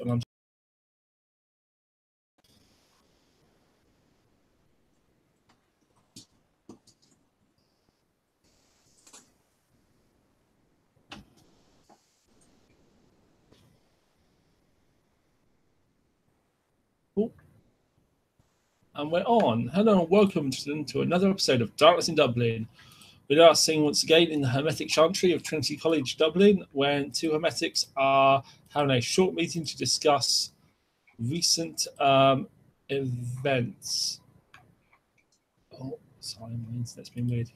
And we're on. Hello and welcome to another episode of Darkness in Dublin. We are seeing once again in the Hermetic Chantry of Trinity College, Dublin, when two Hermetics are having a short meeting to discuss recent events. Oh, sorry, my internet's been weird.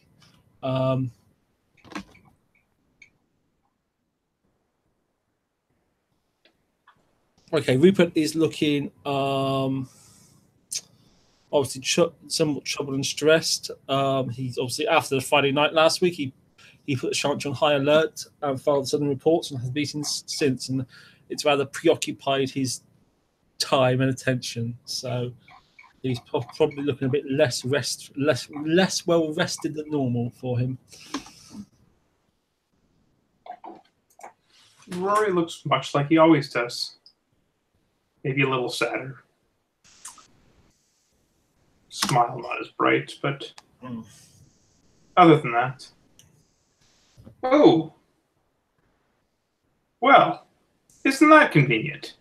Okay, Rupert is looking obviously somewhat troubled and stressed. He's obviously, after the Friday night last week, he put the Chantry on high alert and filed sudden reports and has meetings since, and it's rather preoccupied his time and attention. So he's probably looking a bit less well rested than normal for him. Rory looks much like he always does. Maybe a little sadder. Smile not as bright, but other than that. Oh. Well, isn't that convenient?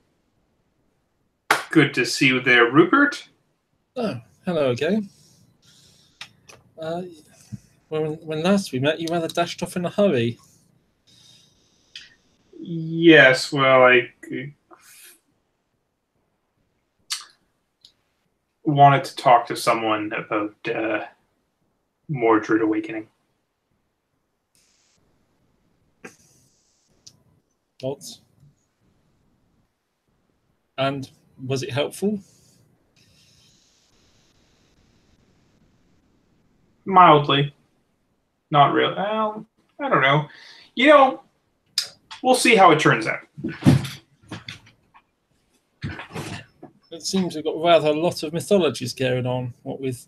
Good to see you there, Rupert. Oh, hello again. When last we met, you rather dashed off in a hurry. Yes, well, I wanted to talk to someone about Mordred awakening. Lots. And was it helpful? Mildly. Not really. Well, I don't know. You know, we'll see how it turns out. It seems we've got rather a lot of mythologies going on. What with,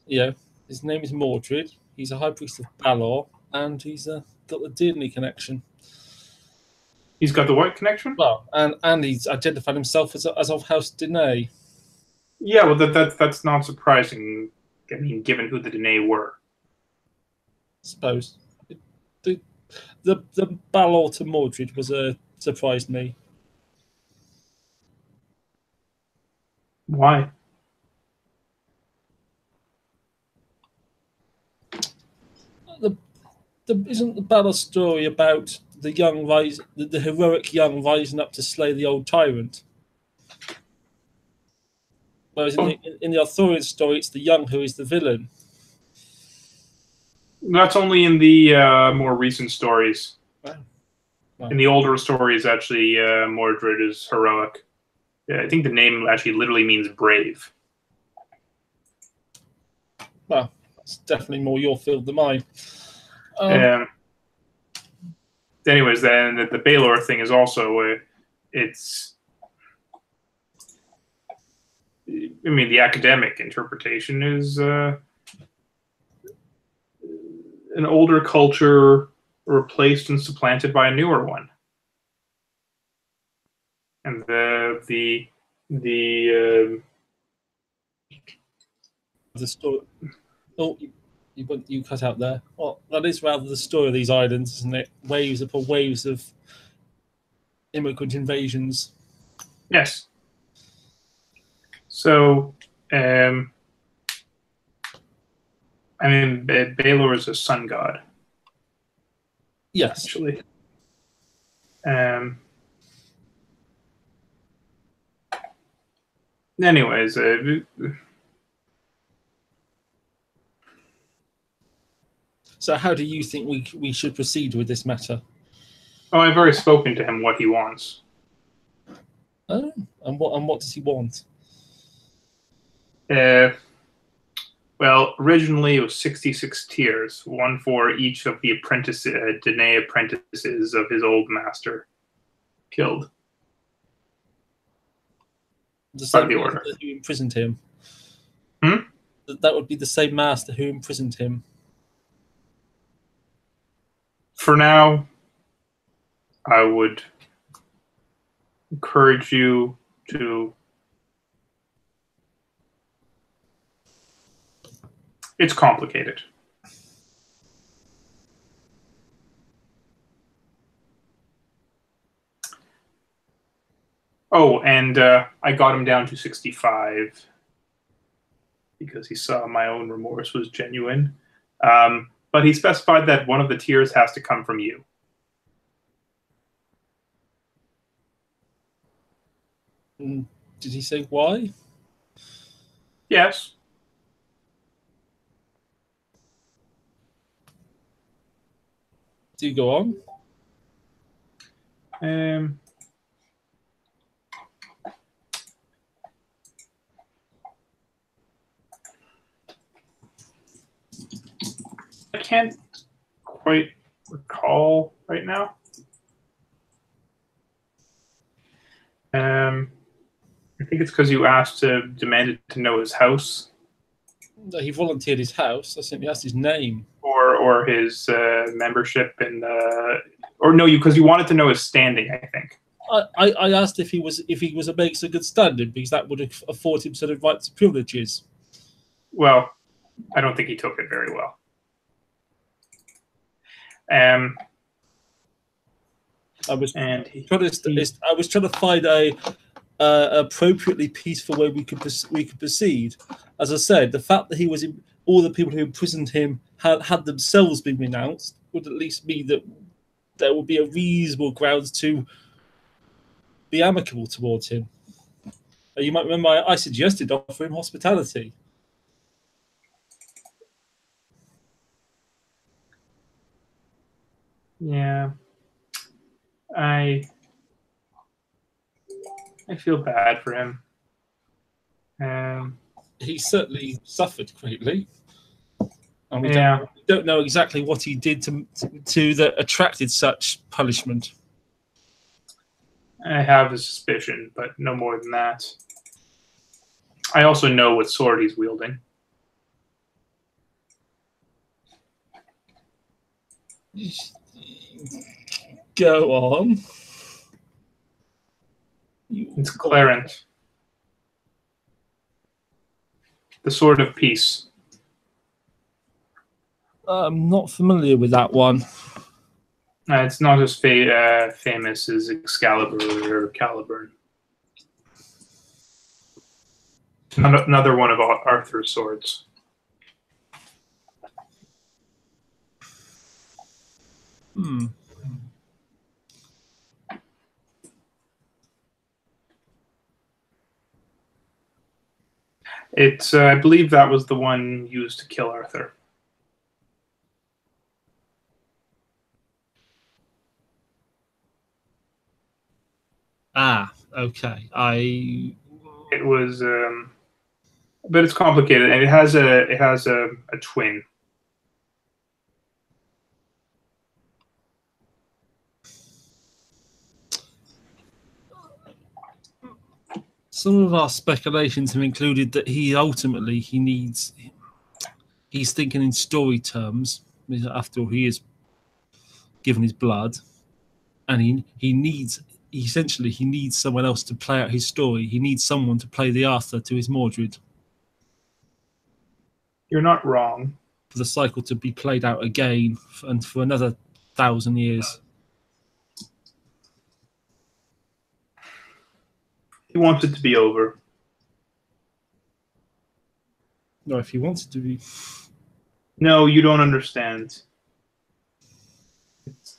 his name is Mordred. He's a high priest of Balor, and he's got the Disney connection. He's got the what connection? Well, and he's identified himself as of House Dene. Yeah, well, that's not surprising. I mean, given who the Dene were. I suppose the Balor to Mordred was surprised me. Why? Isn't the Balor story about the heroic young rising up to slay the old tyrant? Whereas in the Arthurian story, it's the young who is the villain. That's only in the more recent stories. Wow. In the older stories, actually, Mordred is heroic. Yeah, I think the name actually literally means brave. Well, that's definitely more your field than mine. Anyways, then the Balor thing is also it's. I mean, the academic interpretation is an older culture replaced and supplanted by a newer one, and the story. Oh, you cut out there. Well, that is rather the story of these islands, isn't it? Waves upon waves of immigrant invasions. Yes. So, I mean, Balor is a sun god. Yes. Actually. Anyways, so how do you think we should proceed with this matter? Oh, I've already spoken to him what he wants. Oh, and what does he want? Well, originally it was 66 tiers, one for each of the Dene apprentices of his old master killed. The same the order who imprisoned him. Hmm? That would be the same master who imprisoned him. For now, I would encourage you to. It's complicated. Oh, and I got him down to 65 because he saw my own remorse was genuine. But he specified that one of the tiers has to come from you. Did he say why? Yes. Do you go on? I can't quite recall right now. I think it's because you asked to demanded to know his house. No, he volunteered his house. I simply asked his name. Or his membership in or no, because you wanted to know his standing, I think. I asked if he was a makes a good standing, because that would afford him sort of rights and privileges. Well, I don't think he took it very well. I was trying to find a appropriately peaceful way we could proceed. As I said, the fact that he was all the people who imprisoned him had themselves been renounced would at least mean that there would be a reasonable grounds to be amicable towards him. You might remember I suggested offer him hospitality. Yeah, I feel bad for him. He certainly suffered greatly, and we don't know exactly what he did to that attracted such punishment. I have a suspicion, but no more than that. I also know what sword he's wielding. Go on. It's Clarence. The Sword of Peace. I'm not familiar with that one. It's not as famous as Excalibur or Caliburn. Another one of Arthur's swords. It's, I believe that was the one used to kill Arthur. Ah, okay. It was, but it's complicated, and it has a twin. Some of our speculations have included that he's thinking in story terms. After all, he is given his blood, and he needs someone else to play out his story. He needs someone to play the Arthur to his Mordred. You're not wrong. For the cycle to be played out again and for another 1,000 years. He wants it to be over. No, if he wants it to be. No, you don't understand. It's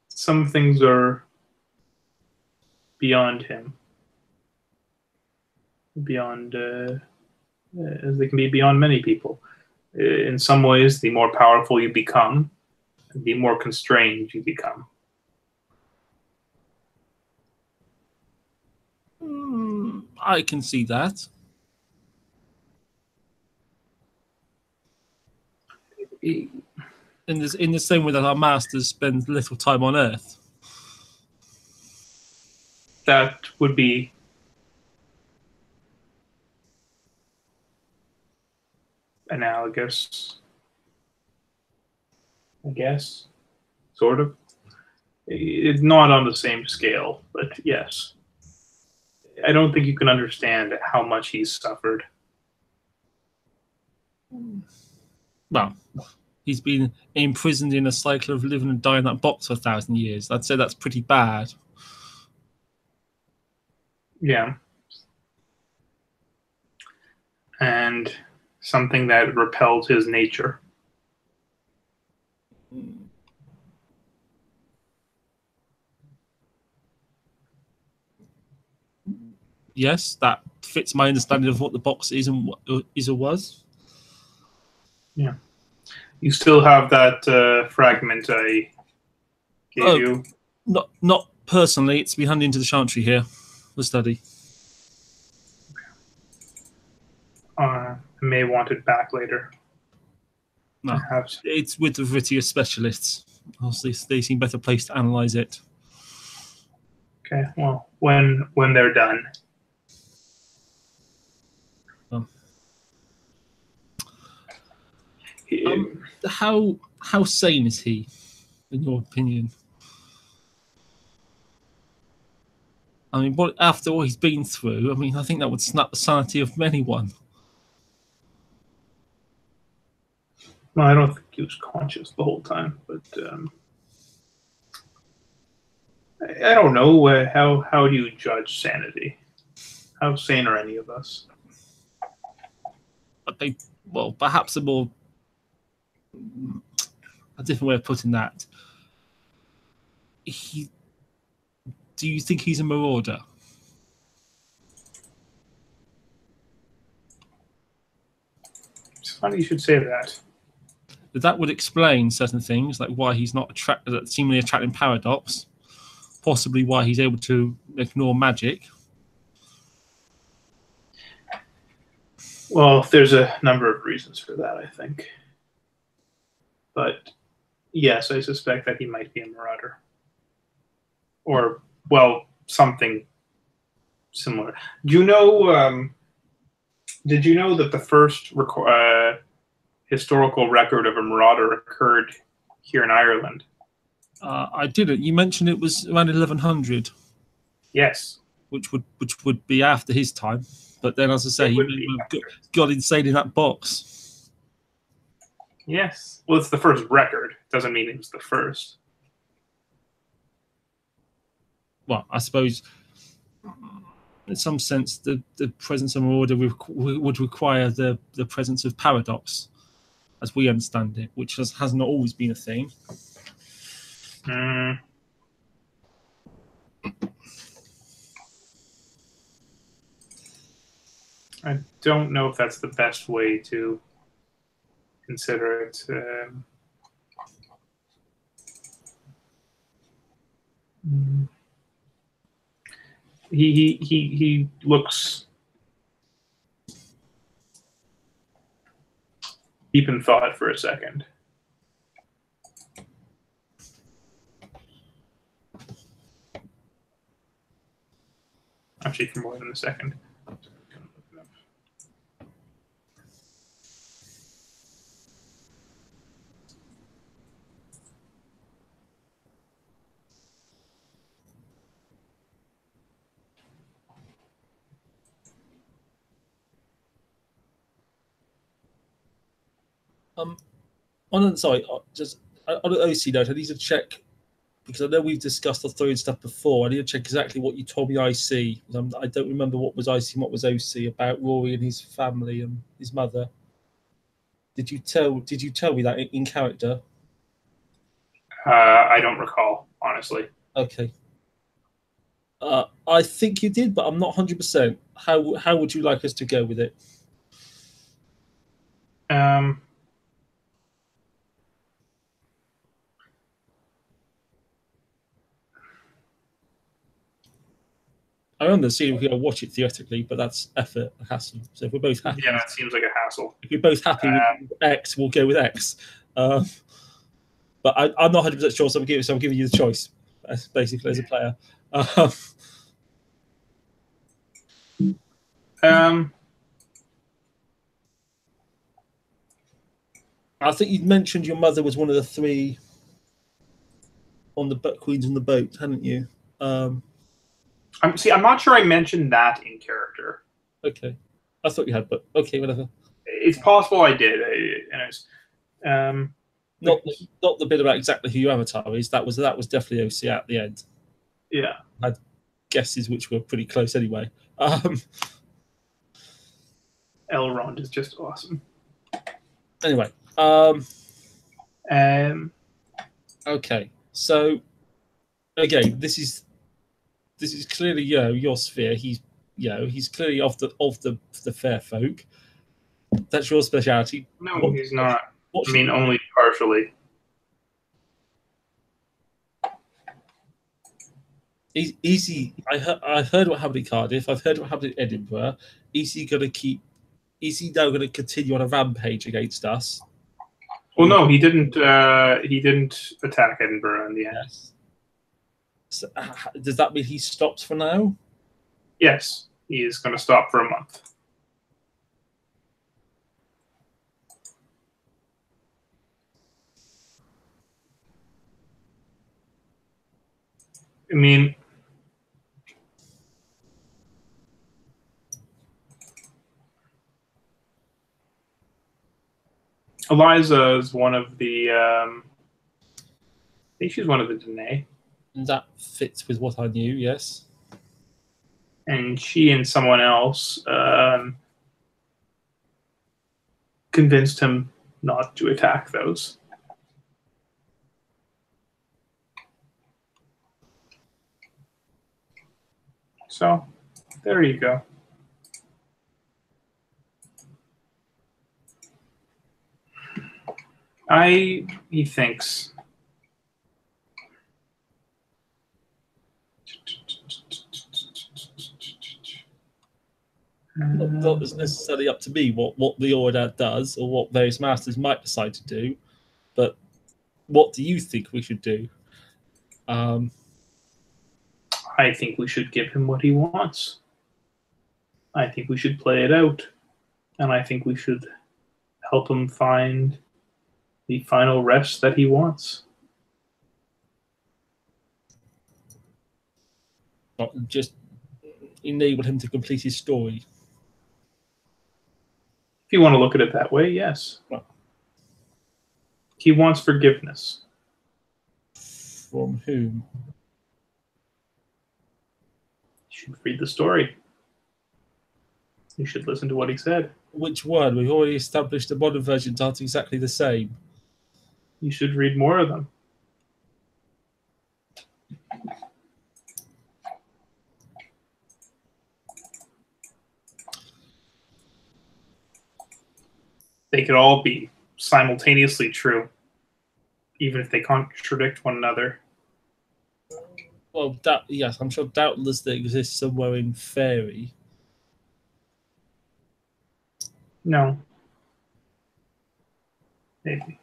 some things are beyond him. Beyond, as they can be beyond many people. In some ways, the more powerful you become, the more constrained you become. I can see that. In the same way that our masters spend little time on Earth. that would be analogous, I guess, sort of. It's not on the same scale, but yes. I don't think you can understand how much he's suffered. Well, he's been imprisoned in a cycle of living and dying in that box for 1,000 years. I'd say that's pretty bad. Yeah. And something that repels his nature. Yes, that fits my understanding of what the box is and what is or was. Yeah. You still have that fragment I gave you? Not personally. It's been handed into the Chantry here, the study. I may want it back later. No, it's with the Viritia specialists. Obviously, they seem better placed to analyze it. Okay, well, when they're done. How sane is he, in your opinion? I mean, after all he's been through, I mean, I think that would snap the sanity of anyone. Well, I don't think he was conscious the whole time, but I don't know. How do you judge sanity? How sane are any of us? Well, perhaps a different way of putting that. Do you think he's a marauder? It's funny you should say that. That would explain certain things, like why he's not seemingly attracting paradox, possibly why he's able to ignore magic. Well, there's a number of reasons for that, I think. But yes, I suspect that he might be a marauder. Or, well, something similar. Did you know that the first historical record of a marauder occurred here in Ireland? I didn't. You mentioned it was around 1100. Yes. Which would be after his time. But then, as I say, he got insane in that box. Yes. Well, it's the first record. Doesn't mean it was the first. Well, I suppose, in some sense, the presence of an order would require the presence of paradox, as we understand it, which has not always been a thing. I don't know if that's the best way to consider it. He looks deep in thought for a second. Actually, for more than a second. On an OC note, I need to check, because I know we've discussed authority and stuff before. I need to check exactly what you told me IC. I don't remember what was IC and what was OC about Rory and his family and his mother. Did you tell me that in character? I don't recall, honestly. Okay. I think you did, but I'm not 100%. How would you like us to go with it? I remember seeing if we could watch it theoretically, but that's effort, a hassle. So if we're both happy, yeah, it seems like a hassle. If we're both happy with X, we'll go with X. But I'm not 100% sure, so I'm giving you the choice, basically, as a player. I think you mentioned your mother was one of the three on the queens on the boat, hadn't you? I'm not sure I mentioned that in character. Okay, I thought you had, but okay, whatever. It's possible I did. Not the bit about exactly who your avatar is. That was definitely OC at the end. Yeah, I had guesses which were pretty close anyway. Elrond is just awesome. Anyway, okay, so again, this is clearly your sphere. He's clearly of the fair folk. That's your speciality. No, he's not. I mean, only partially. Easy. I've heard what happened in Cardiff. I've heard what happened in Edinburgh. Is he now going to continue on a rampage against us? Well, no, he didn't. He didn't attack Edinburgh in the end. Yes. So, does that mean he stops for now? Yes, he is going to stop for a month. I mean, Eliza is one of the. I think she's one of the Danae. That fits with what I knew. Yes. And she and someone else convinced him not to attack those. So, there you go. He thinks. Not as necessarily up to me what the order does or what various masters might decide to do, but what do you think we should do? I think we should give him what he wants. I think we should play it out, and I think we should help him find the final rest that he wants. Not just enable him to complete his story. If you want to look at it that way, yes. Well, he wants forgiveness. From whom? You should read the story. You should listen to what he said. Which one? We've already established the modern versions aren't exactly the same. You should read more of them. They could all be simultaneously true, even if they contradict one another. Well, yes, I'm sure doubtless they exist somewhere in Fairy. No. Maybe.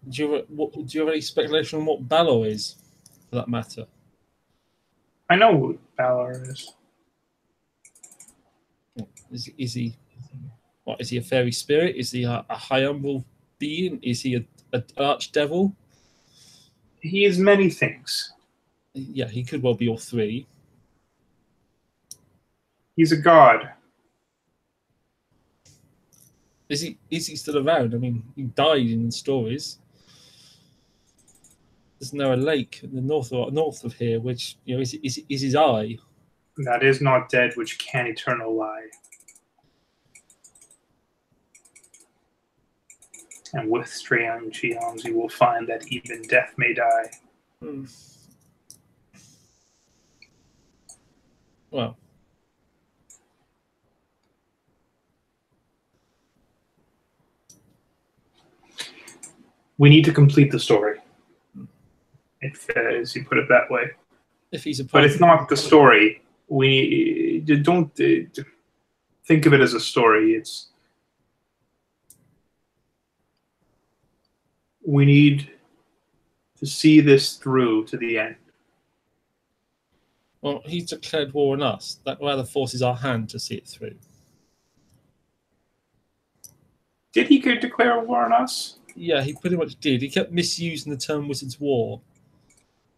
Do you have any speculation on what Balor is, for that matter? I know who Balor is. Is he? What is he? A fairy spirit? Is he a high humble being? Is he an archdevil? He is many things. Yeah, he could well be all three. He's a god. Is he still around? I mean, he died in the stories. There's now a lake in the north of here, which is his eye. That is not dead, which can eternal lie. And with strange eons, you will find that even death may die. Well, we need to complete the story. As you put it that way. If he's but it's not the story. We don't think of it as a story. We need to see this through to the end. Well, he's declared war on us. That rather forces our hand to see it through. Did he declare war on us? Yeah, he pretty much did. He kept misusing the term Wizard's War,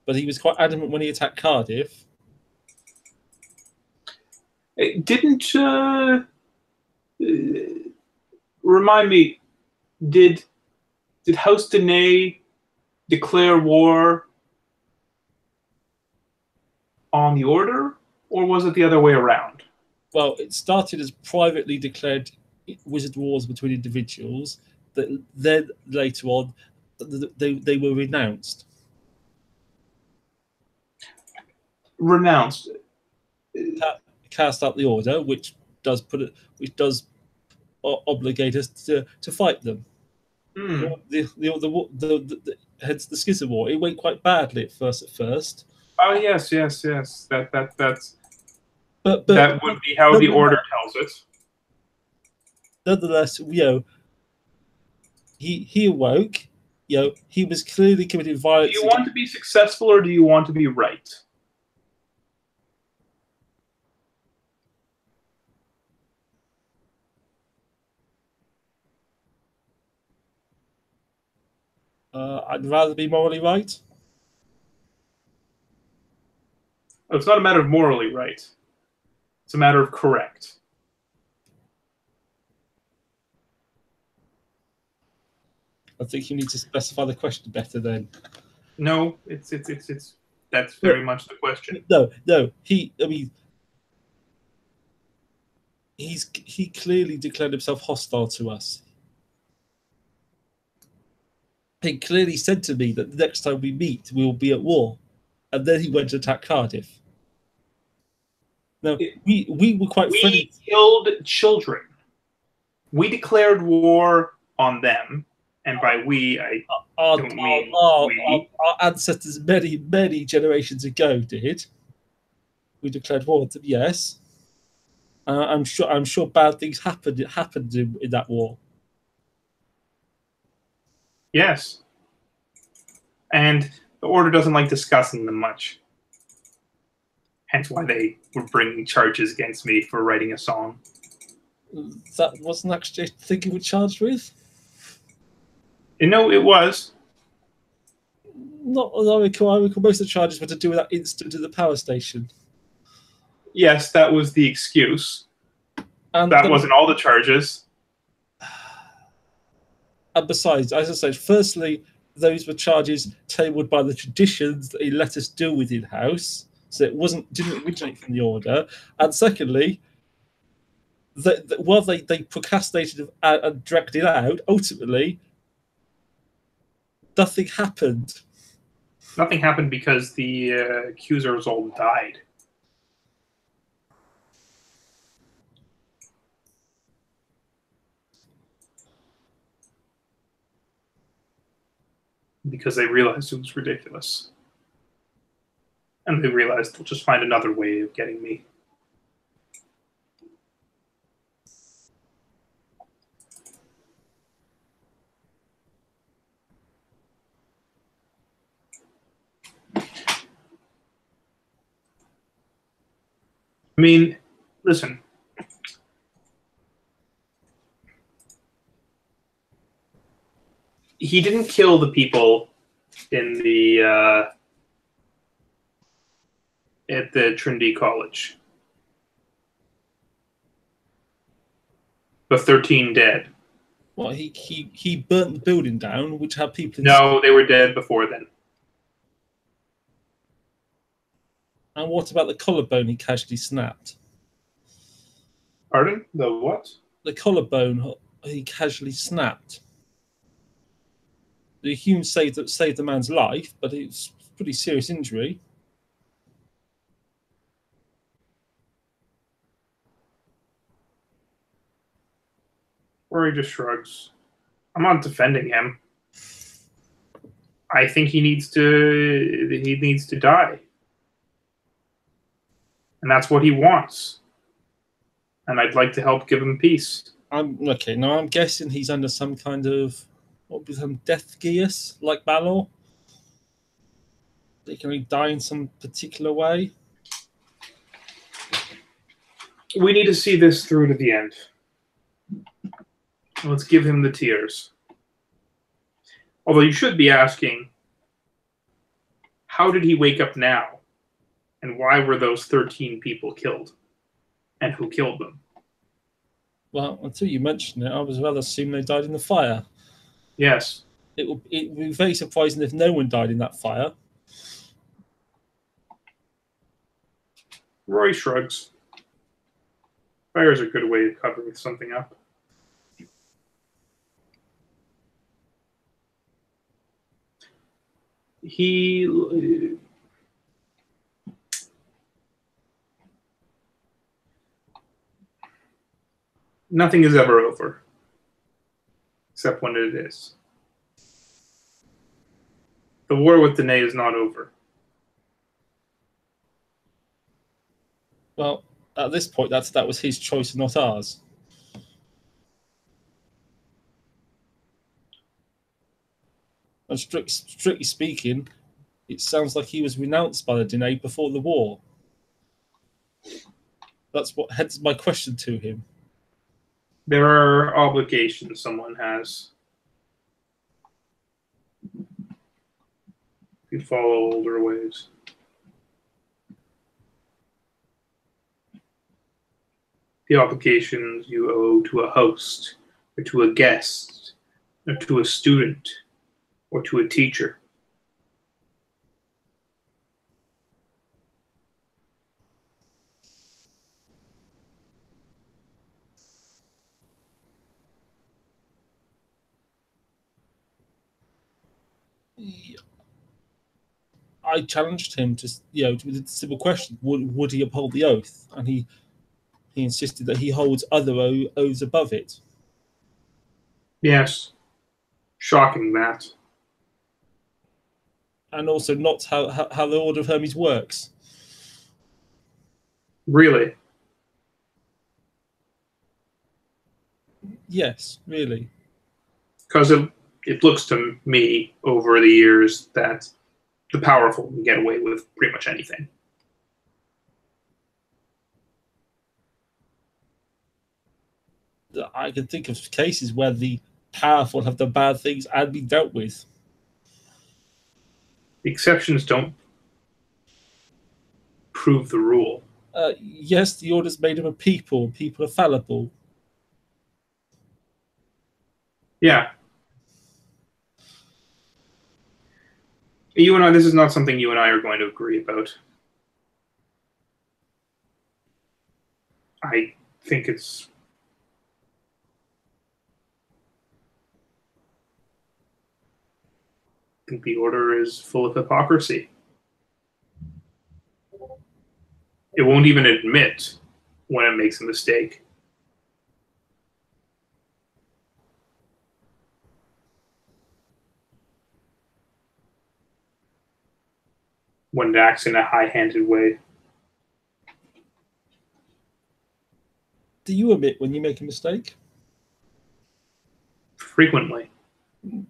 but he was quite adamant when he attacked Cardiff. Didn't remind me? Did House Denay declare war on the Order, or was it the other way around? Well, it started as privately declared wizard wars between individuals. That then later on, they were renounced. Renounced. Cast out the Order, which does obligate us to fight them. Mm. Hence the Schism War. It went quite badly at first. Oh yes. That's But that would be how the Order tells it. Nonetheless, he awoke. He was clearly committing violence. Do you want to be successful or do you want to be right? I'd rather be morally right. It's not a matter of morally right. It's a matter of correct. I think you need to specify the question better then. No, it's that's very much the question. No. He clearly declared himself hostile to us. He clearly said to me that the next time we meet, we will be at war. And then he went to attack Cardiff. Now, we were quite friendly. We killed children. We declared war on them. And by we, I don't mean we. Our ancestors many generations ago did. We declared war on them, yes. I'm sure bad things happened in that war. Yes. And the Order doesn't like discussing them much. Hence why they were bringing charges against me for writing a song. That wasn't actually a thing you were charged with? No, it was. Not as I recall. Most of the charges were to do with that incident at the power station. Yes, that was the excuse. And that wasn't all the charges. And besides, as I said, firstly, those were charges tabled by the traditions that he let us deal with in-house. So it didn't originate from the Order. And secondly, while they procrastinated and dragged it out, ultimately, nothing happened. Nothing happened because the accusers all died. Because they realized it was ridiculous. And they realized they'll just find another way of getting me. I mean, listen. He didn't kill the people in the at the Trinity College. The 13 dead. Well, he burnt the building down, which had people. No, they were dead before then. And what about the collarbone he casually snapped? Pardon? The what? The collarbone he casually snapped. The human saved the man's life, but it's a pretty serious injury. Or he just shrugs. I'm not defending him. I think he needs to die. And that's what he wants. And I'd like to help give him peace. Okay, now I'm guessing he's under some kind of death gears, like Balor. They can only die in some particular way. We need to see this through to the end. Let's give him the tears. Although you should be asking, how did he wake up now? And why were those 13 people killed? And who killed them? Well, until you mentioned it, I was rather assume they died in the fire. Yes. It would be very surprising if no one died in that fire. Roy shrugs. Fire's a good way of covering something up. Nothing is ever over, except when it is. The war with Danae is not over. Well, at this point, that was his choice, not ours. And strictly speaking, it sounds like he was renounced by the Dene before the war. That's what heads my question to him. There are obligations someone has. You follow older ways. The obligations you owe to a host, or to a guest, or to a student, or to a teacher. I challenged him to, with a simple question: would he uphold the oath? And he insisted that he holds other oaths above it. Yes. Shocking that. And also not how the Order of Hermes works. Really? Yes, really. Because it looks to me over the years that the powerful can get away with pretty much anything. I can think of cases where the powerful have done bad things and be dealt with. The exceptions don't prove the rule. Yes, the Order's made up of people. People are fallible. Yeah. You and I, this is not something you and I are going to agree about. I think the Order is full of hypocrisy. It won't even admit when it makes a mistake. When it acts in a high-handed way. Do you admit when you make a mistake? Frequently.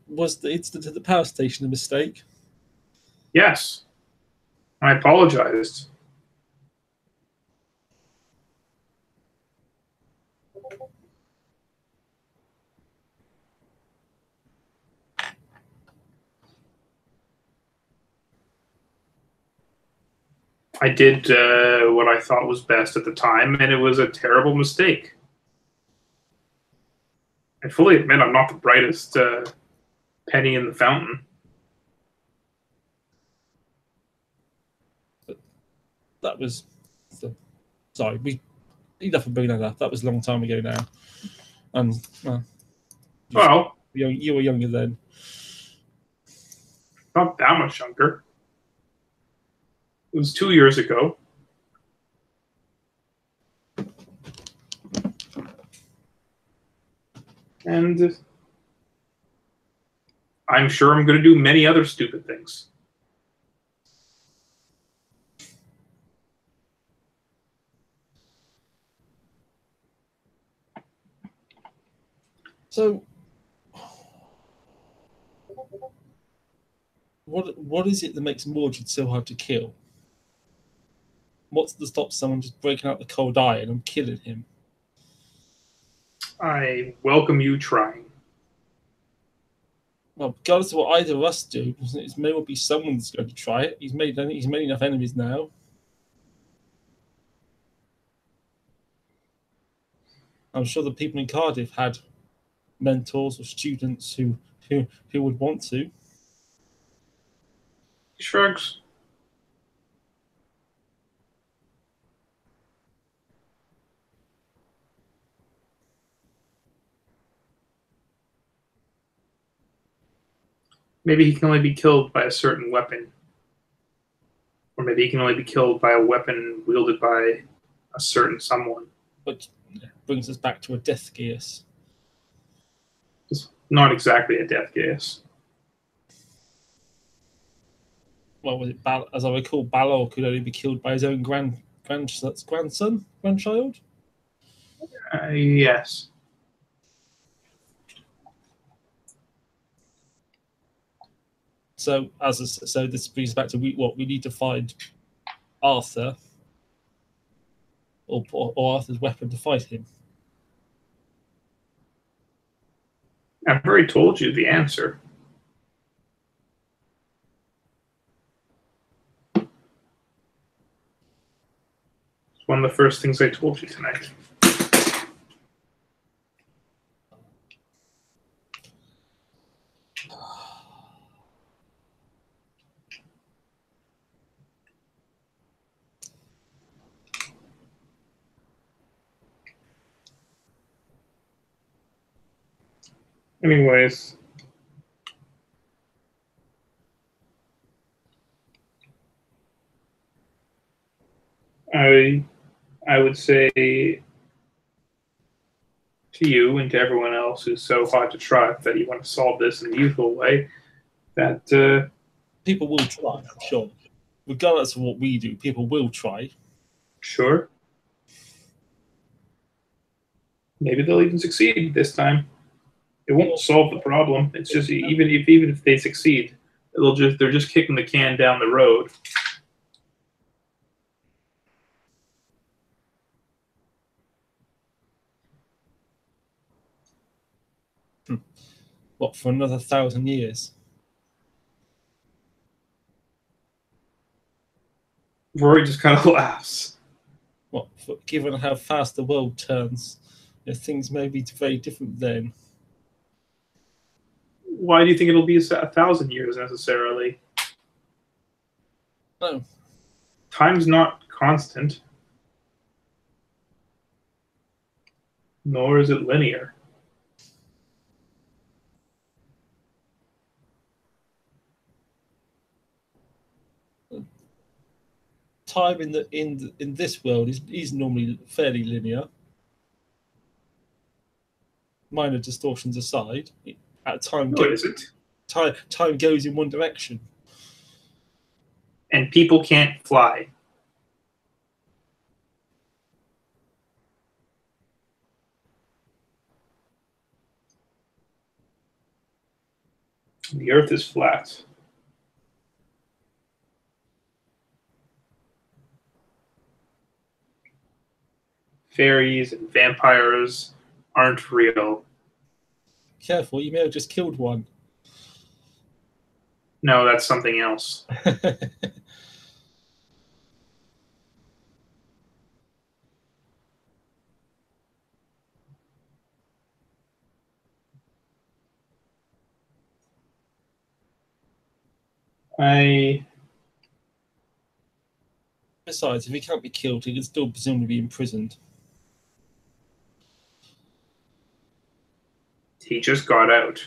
Was the incident at the power station a mistake? Yes. I apologized. I did what I thought was best at the time, and it was a terrible mistake. I fully admit I'm not the brightest penny in the fountain. That was... Sorry, enough of bringing that up. That was a long time ago now. And, well, you were younger then. Not that much younger. It was 2 years ago. And I'm sure I'm going to do many other stupid things. So, what is it that makes Mordred so hard to kill? What's to stop someone just breaking out the cold iron and killing him? I welcome you trying. Well, regardless of what either of us do, it may well be someone that's going to try it. He's made enough enemies now. I'm sure the people in Cardiff had mentors or students who would want to. He shrugs. Maybe he can only be killed by a certain weapon. Or maybe he can only be killed by a weapon wielded by a certain someone. Which brings us back to a death geas. It's not exactly a death geas. Well, was it as I recall, Balor could only be killed by his own grandchild? Yes. So this brings us back to we need to find Arthur or Arthur's weapon to fight him. I've already told you the answer. It's one of the first things I told you tonight. Anyways, I would say to you and to everyone else who's so hot to trot that you want to solve this in a youthful way, that people will try, I'm sure. Regardless of what we do, people will try. Sure. Maybe they'll even succeed this time. It won't solve the problem. It's just even if they succeed, they're just kicking the can down the road. What, for another 1,000 years? Rory just kind of laughs. What, given how fast the world turns, things may be very different then. Why do you think it'll be 1,000 years necessarily? No. Time's not constant. Nor is it linear. Time in this world is normally fairly linear. Minor distortions aside, at time time goes in one direction. And people can't fly. The Earth is flat. Fairies and vampires aren't real. Careful, you may have just killed one. No, that's something else. Besides, if he can't be killed, he can still presumably be imprisoned. He just got out.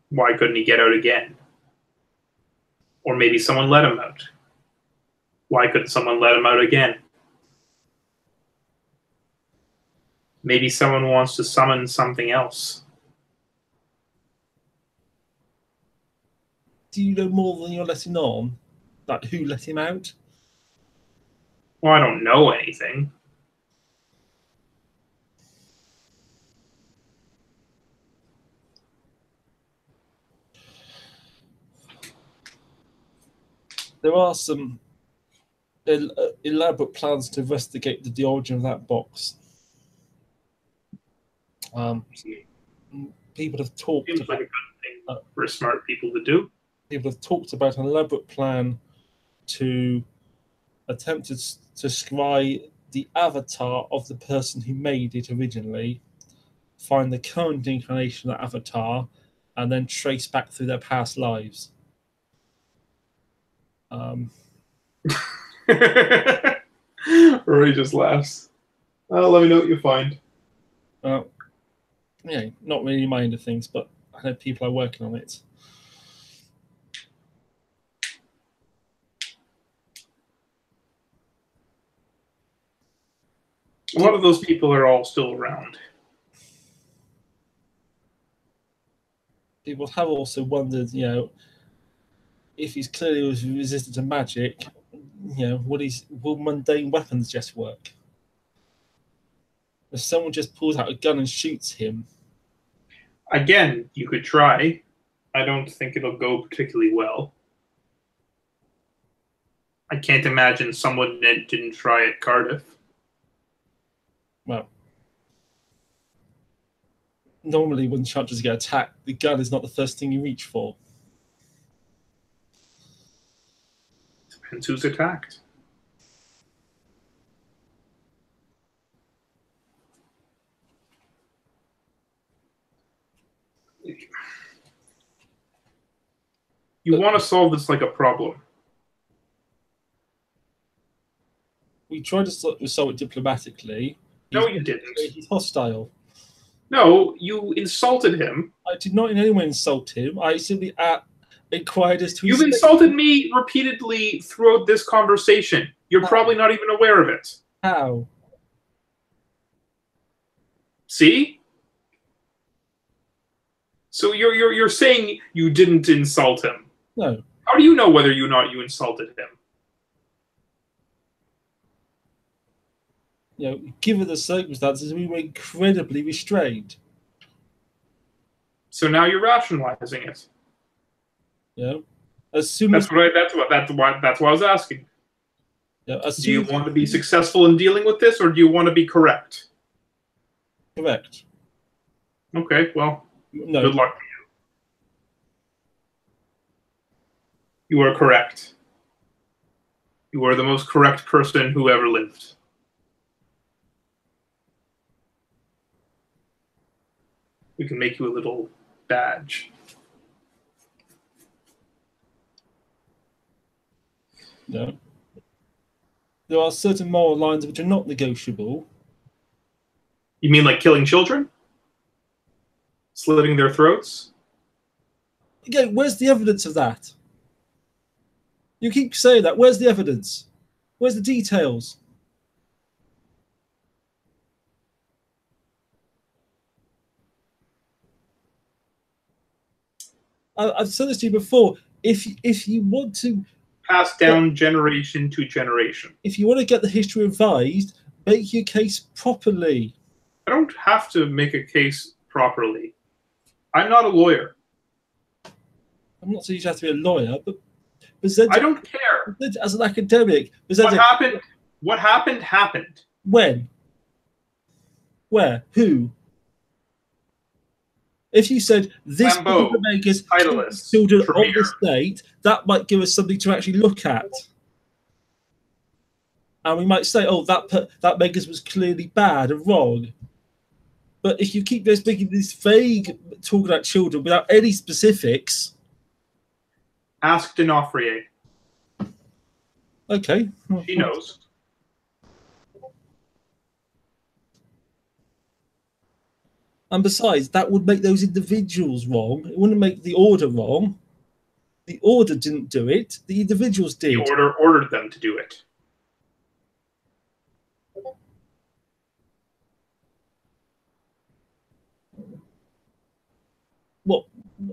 Why couldn't he get out again? Or maybe someone let him out. Why couldn't someone let him out again? Maybe someone wants to summon something else. Do you know more than you're letting on? Like, who let him out? Well, I don't know anything. There are some elaborate plans to investigate the origin of that box. People have talked Seems about, like a good thing for smart people to do. people have talked about an elaborate plan to attempt to scry the avatar of the person who made it originally, find the current incarnation of that avatar, and then trace back through their past lives. Rory just laughs. Let me know what you find. Yeah, not really my end of things, but I know people are working on it. A lot of those people are all still around. People have also wondered, if he's clearly resistant to magic, will mundane weapons just work? If someone just pulls out a gun and shoots him, Again, you could try. I don't think it'll go particularly well. I can't imagine someone that didn't try at Cardiff. well, normally when chargers get attacked, the gun is not the first thing you reach for. Depends who's attacked. You want to solve this like a problem. We tried to solve it diplomatically. No, you didn't. He's hostile. No, you insulted him. I did not in any way insult him. I simply inquired as to. You've insulted me repeatedly throughout this conversation. You're probably not even aware of it. How? See? So you're saying you didn't insult him. No. How do you know whether or not you insulted him? Given the circumstances, we were incredibly restrained. So now you're rationalizing it. As soon that's as why I was asking. Do you want to be successful in dealing with this, or do you want to be correct? Correct. Okay, well, no. Good luck to you. You are correct. You are the most correct person who ever lived. We can make you a little badge. No. There are certain moral lines which are not negotiable. You mean like killing children? Slitting their throats? Again, where's the evidence of that? You keep saying that. Where's the evidence? Where's the details? I've said this to you before. If you want to pass down generation to generation, if you want to get the history revised, make your case properly. I don't have to make a case properly. I'm not a lawyer. I'm not saying you have to be a lawyer, but I don't care. As an academic, what happened happened. When? Where? Who? If you said this makers children on this date, that might give us something to actually look at. And we might say, oh, that makers was clearly bad and wrong. But if you keep just making this vague talk about children without any specifics. Ask D'Onofrio. Okay. She knows. And besides, that would make those individuals wrong. It wouldn't make the order wrong. The order didn't do it. The individuals did. The order ordered them to do it.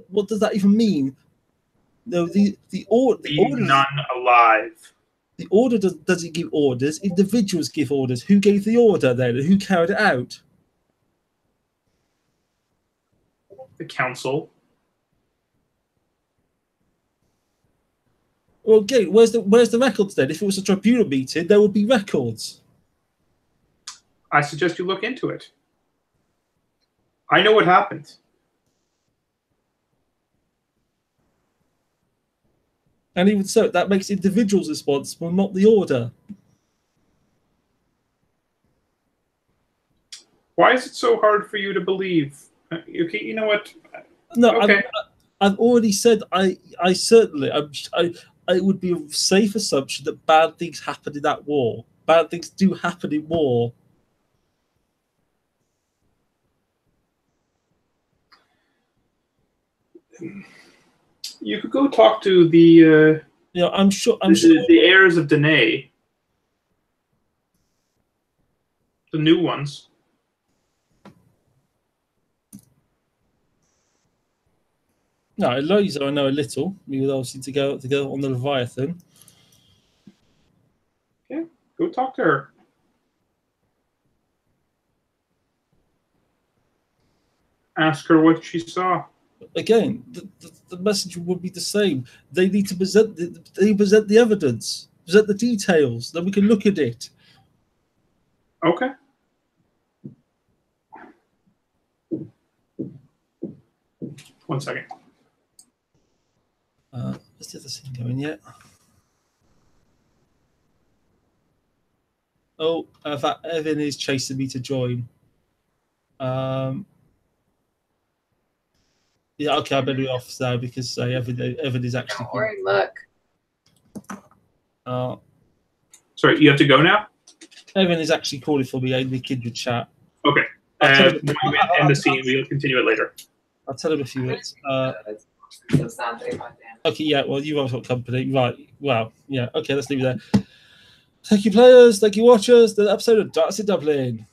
What does that even mean? No, the order. Leave none alive. The order doesn't give orders. Individuals give orders. Who gave the order then? And who carried it out? The council. Well, again, where's the records then? If it was a tribunal meeting, there would be records. I suggest you look into it. I know what happened. And even so, that makes individuals responsible, not the order. Why is it so hard for you to believe? Okay, you know what? No, okay. I've already said I certainly it would be a safe assumption that bad things happen in that war. Bad things do happen in war. You could go talk to the. I'm sure the heirs of Danae. The new ones. No, Eliza, I know a little. We would obviously to go on the Leviathan. Okay, go talk to her. Ask her what she saw. Again, the message would be the same. They need to present the evidence, present the details, then we can look at it. Okay. One second. What's the other scene going yet? Oh, in fact, Evan is chasing me to join. Yeah, okay, I better be off now because Evan is actually. Don't worry, look. Sorry, you have to go now? Evan is actually calling for me in the kindred chat. Okay. When we end the scene, we'll continue it later. I'll tell him a few minutes. Okay, yeah, well, you've also got company. Right, well, yeah, okay, let's leave it there. Thank you, players. Thank you, watchers. The episode of Darts in Dublin.